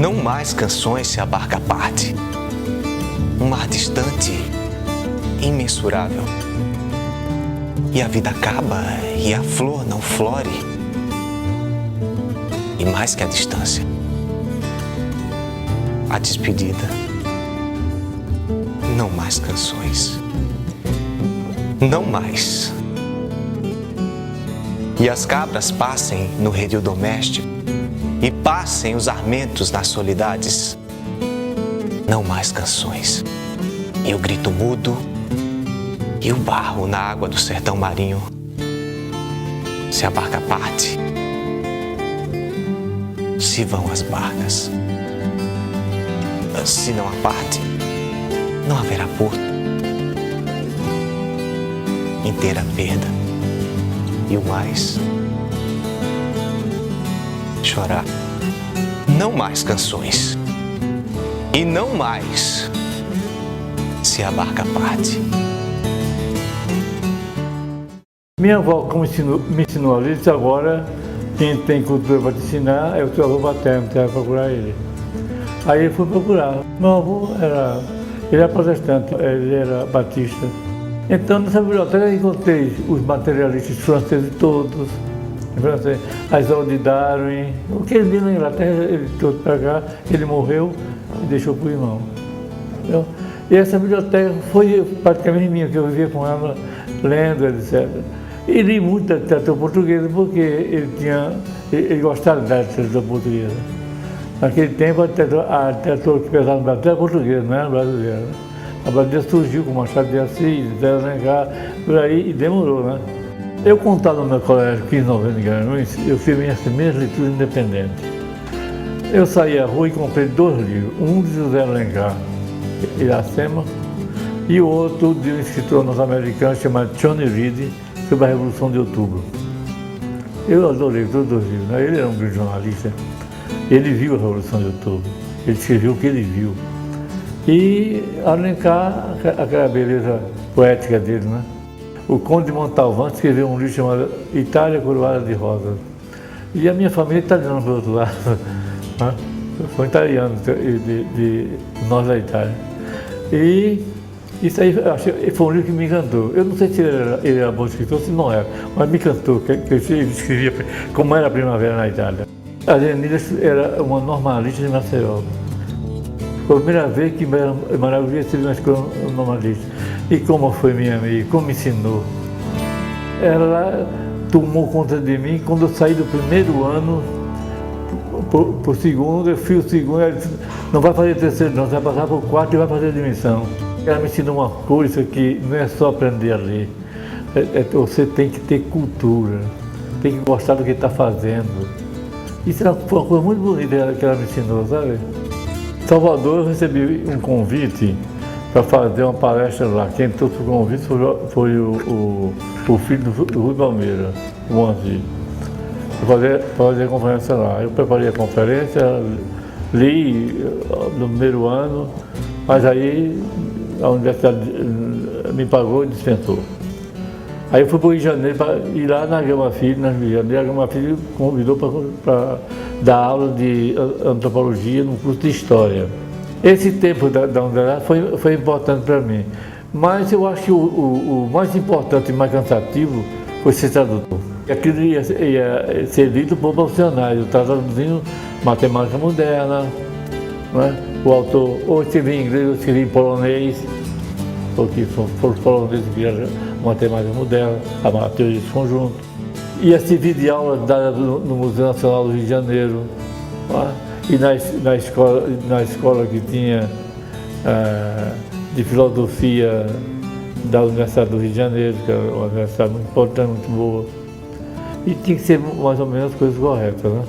Não mais canções se abarca a parte. Um mar distante, imensurável. E a vida acaba e a flor não flore. E mais que a distância, a despedida. Não mais canções. Não mais. E as cabras passem no redil doméstico e passem os armentos nas soledades. Não mais canções. E o grito mudo e o barro na água do sertão marinho. Se a barca parte, se vão as barcas. Se não há parte, não haverá porto. Inteira perda. E o mais, chorar. Não mais canções. E não mais se a barca parte. Minha avó, como me ensinou a ler, disse: agora quem tem cultura para te ensinar é o teu avô paterno, você vai procurar ele. Aí eu fui procurar. Meu avô era protestante, ele era batista. Então nessa biblioteca eu encontrei os materialistas franceses todos, a Isolde de Darwin, o que ele viu na Inglaterra, ele trouxe para cá, ele morreu e deixou para o irmão. Entendeu? E essa biblioteca foi praticamente minha, que eu vivia com ela, lendo, etc. E li muito da literatura portuguesa, porque ele gostava da literatura portuguesa. Naquele tempo a literatura que pesava no Brasil era portuguesa, não era brasileira. Né? A brasileira surgiu com Machado de Assis, Zé Alencar, por aí, e demorou, né? Eu contava no meu colégio, 1590 em Garanhuns, eu fiz minhas primeiras leituras independentes. Eu saí à rua e comprei 2 livros, um de José Alencar, Iracema, e o outro de um escritor norte-americano chamado Johnny Reed, sobre a Revolução de Outubro. Eu adorei todos os livros, né? Ele era um grande jornalista, ele viu a Revolução de Outubro, ele escreveu o que ele viu. E Alencar, aquela beleza poética dele, né? O Conde de Montalvão escreveu um livro chamado Itália Coroada de Rosas. E a minha família é italiana, do outro lado. Né? Foi italiano, de norte da Itália. E isso aí foi um livro que me encantou. Eu não sei se ele era bom escritor, se não era, mas me encantou, que ele escrevia como era a primavera na Itália. A Lenida era uma normalista de Maceió. Foi a primeira vez que Maravilha esteve na escola normalista. E como foi minha amiga, como me ensinou. Ela tomou conta de mim quando eu saí do primeiro ano para o segundo, eu fui o segundo, ela disse: não vai fazer terceiro não, você vai passar para o quarto e vai fazer admissão. Ela me ensinou uma coisa que não é só aprender a ler, você tem que ter cultura, tem que gostar do que está fazendo. Isso foi uma coisa muito bonita que ela me ensinou, sabe? Em Salvador eu recebi um convite para fazer uma palestra lá. Quem trouxe o convite foi o filho do Rui Palmeira, o Moacir, para fazer a conferência lá. Eu preparei a conferência, li no primeiro ano, mas aí a universidade me pagou e dispensou. Aí eu fui para o Rio de Janeiro para ir lá na Gama Filho, na Rio de Janeiro. A Gama Filho convidou para dar aula de antropologia no curso de História. Esse tempo da universidade foi importante para mim, mas eu acho que o mais importante e mais cansativo foi ser tradutor. Aquilo ia ser lido por profissionais. Eu estava traduzindo matemática moderna, né? O autor ou escrevia em inglês ou escrevia em polonês, porque foram os poloneses que criaram a matemática moderna, a teoria dos conjuntos. Ia servir de aula dada no Museu Nacional do Rio de Janeiro, né? E na escola que tinha de filosofia da Universidade do Rio de Janeiro, que era uma universidade muito importante, muito boa. E tinha que ser mais ou menos as coisas corretas, né?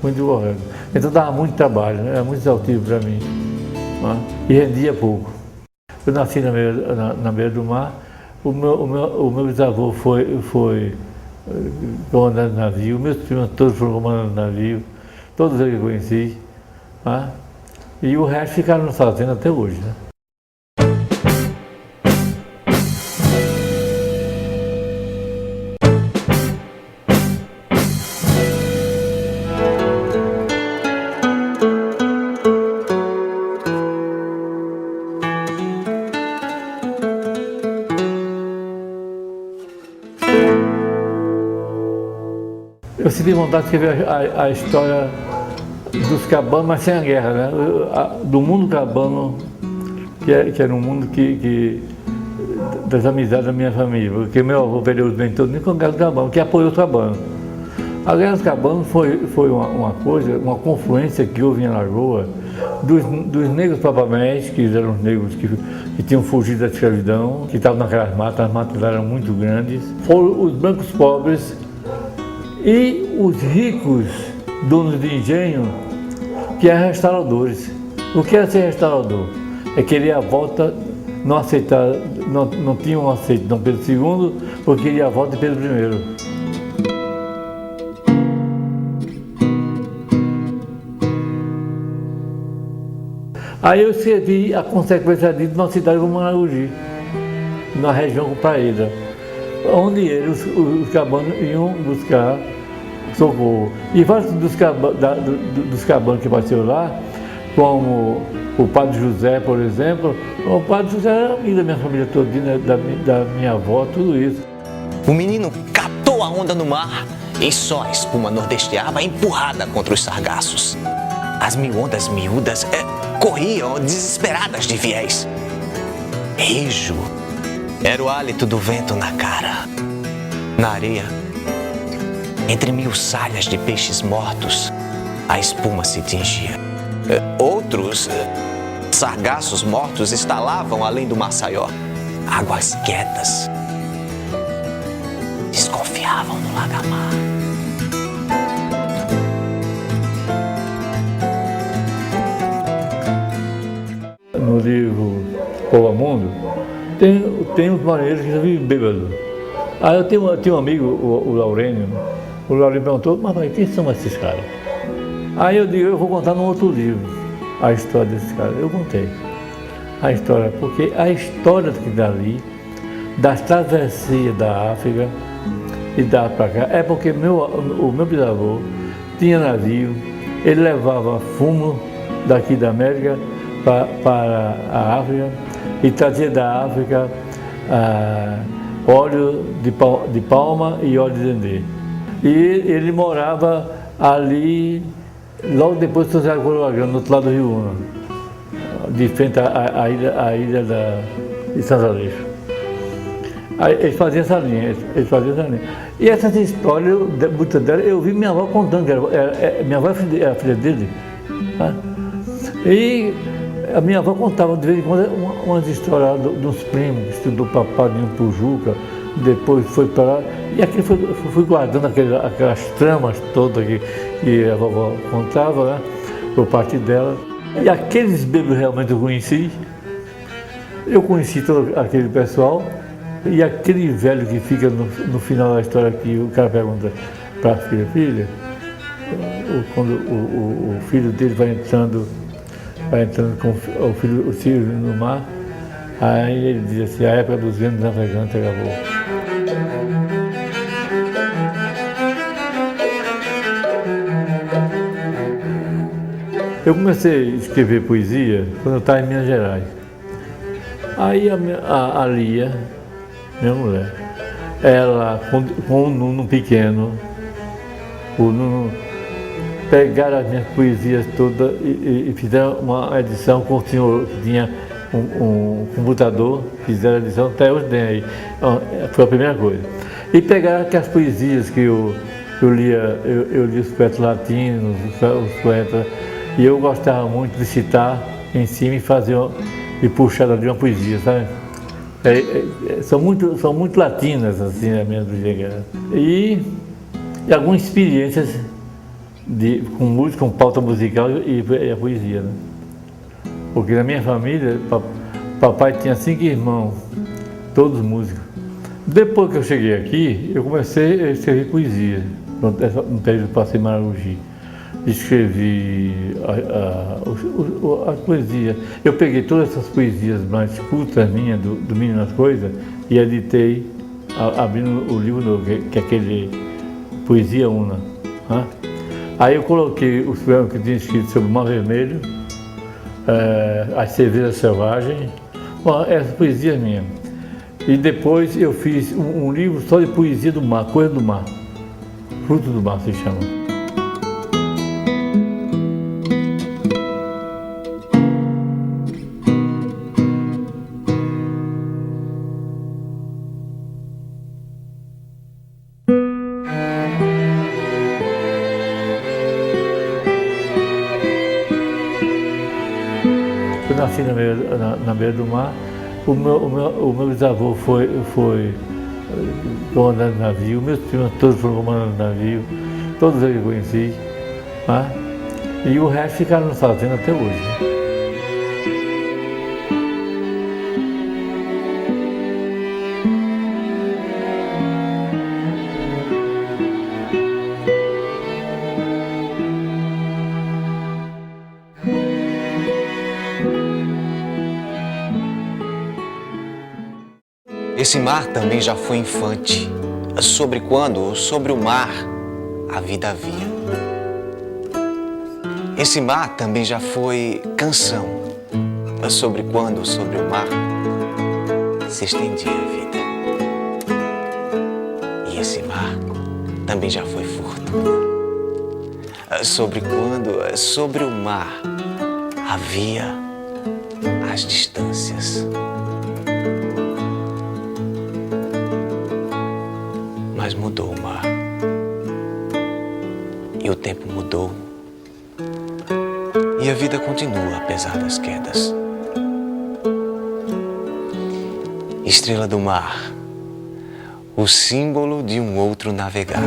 Muito corretas. Então dava muito trabalho, né? Era muito exaustivo para mim, né? E rendia pouco. Eu nasci na beira do mar. O meu bisavô foi comandante de navio, meus primos todos foram comandantes de navio. Todos eles que eu conheci, né? E o resto ficaram nos fazendo até hoje, né? senti vontade de escrever a história dos cabanos, mas sem a guerra, né? Do mundo cabano, que era um mundo das amizades da minha família, porque meu avô perdeu os bens todos com a Guerra dos Cabanos, que apoiou os cabanos. A Guerra dos Cabanos foi uma coisa, uma confluência que houve em Alagoas dos negros papamés, que eram os negros que tinham fugido da escravidão, que estavam naquelas matas, as matas eram muito grandes, foram os brancos pobres e os ricos donos de engenho, que eram restauradores. O que era ser restaurador? É querer a volta, não aceitar, não tinham aceito Dom Pedro II, porque queria a volta de Pedro I. Aí eu escrevi a consequência disso numa cidade como Maragogi, na região Praíra, onde eles, os cabanos, iam buscar socorro. E vários dos cabanos que apareceram lá, como o Padre José, por exemplo, o Padre José era amigo da minha família toda, da minha avó, tudo isso. O menino captou a onda no mar e só a espuma nordesteava empurrada contra os sargaços. As mil ondas miúdas corriam desesperadas de viés. Rijo era o hálito do vento na cara. Na areia, entre mil salhas de peixes mortos, a espuma se tingia. Outros sargaços mortos estalavam além do Maceió. Águas quietas desconfiavam no lagamar. No livro Povo Mundo, tem uns marinheiros que já vivem bêbados. Aí eu tinha um amigo, o Laurênio. O Laurênio perguntou, mas quem são esses caras? Aí eu digo, eu vou contar num outro livro a história desses caras. Eu contei a história, porque a história que dali, das travessias da África e da para cá, é porque o meu bisavô tinha navio, ele levava fumo daqui da América para a África e trazia da África óleo de palma e óleo de dendê. E ele morava ali, logo depois de São José do Coroagão, no outro lado do Rio Una, de frente à ilha de Santo Aleixo. Aí eles faziam essa linha, E essas histórias, muitas delas, eu vi minha avó contando, minha avó era filha dele. Tá? E a minha avó contava de vez em quando umas histórias de uns primos que estudou papai em Pujuca, depois foi para lá, e aqui fui guardando aquelas tramas todas que a vovó contava, né, por parte dela. E aqueles bebês realmente eu conheci todo aquele pessoal, e aquele velho que fica no final da história que o cara pergunta para a filha, quando o filho dele vai entrando com os filhos no mar, aí ele diz assim, a época dos ventos navegantes acabou. Eu comecei a escrever poesia quando eu estava em Minas Gerais. Aí a Lia, minha mulher, ela com o Nuno pequeno, o Nuno, pegaram as minhas poesias todas e fizeram uma edição com o senhor que tinha um computador, fizeram a edição, até hoje tem aí. Foi a primeira coisa. E pegaram aquelas poesias que eu lia os poetas latinos, os poetas, e eu gostava muito de citar em cima e puxar ali uma poesia, sabe? São muito latinas, assim, as minhas poesias. E algumas experiências com música, com pauta musical e a poesia, né? Porque na minha família, papai tinha 5 irmãos, todos músicos. Depois que eu cheguei aqui, eu comecei a escrever poesia, no período que passei em Maragogi. Escrevi as poesias. Eu peguei todas essas poesias mais curtas minhas, do Menino das Coisas, e editei, abrindo o livro novo, que é aquele Poesia Una. Né? Aí eu coloquei os poemas que eu tinha escrito sobre o Mar Vermelho, As Cervejas Selvagens, essa poesia é minha. E depois eu fiz um livro só de poesia do mar, coisa do mar. fruto do mar se chama. Eu nasci na beira do mar. O meu bisavô foi comandante de navio, meus primos todos foram comandantes de navio, todos eu conheci, né? E o resto ficaram nos fazendo até hoje. Né? Esse mar também já foi infante, sobre quando, sobre o mar, a vida havia. Esse mar também já foi canção, sobre quando, sobre o mar, se estendia a vida. E esse mar também já foi fortuna, sobre quando, sobre o mar, havia as distâncias. Mas mudou o mar, e o tempo mudou, e a vida continua apesar das quedas. Estrela do mar, o símbolo de um outro navegar.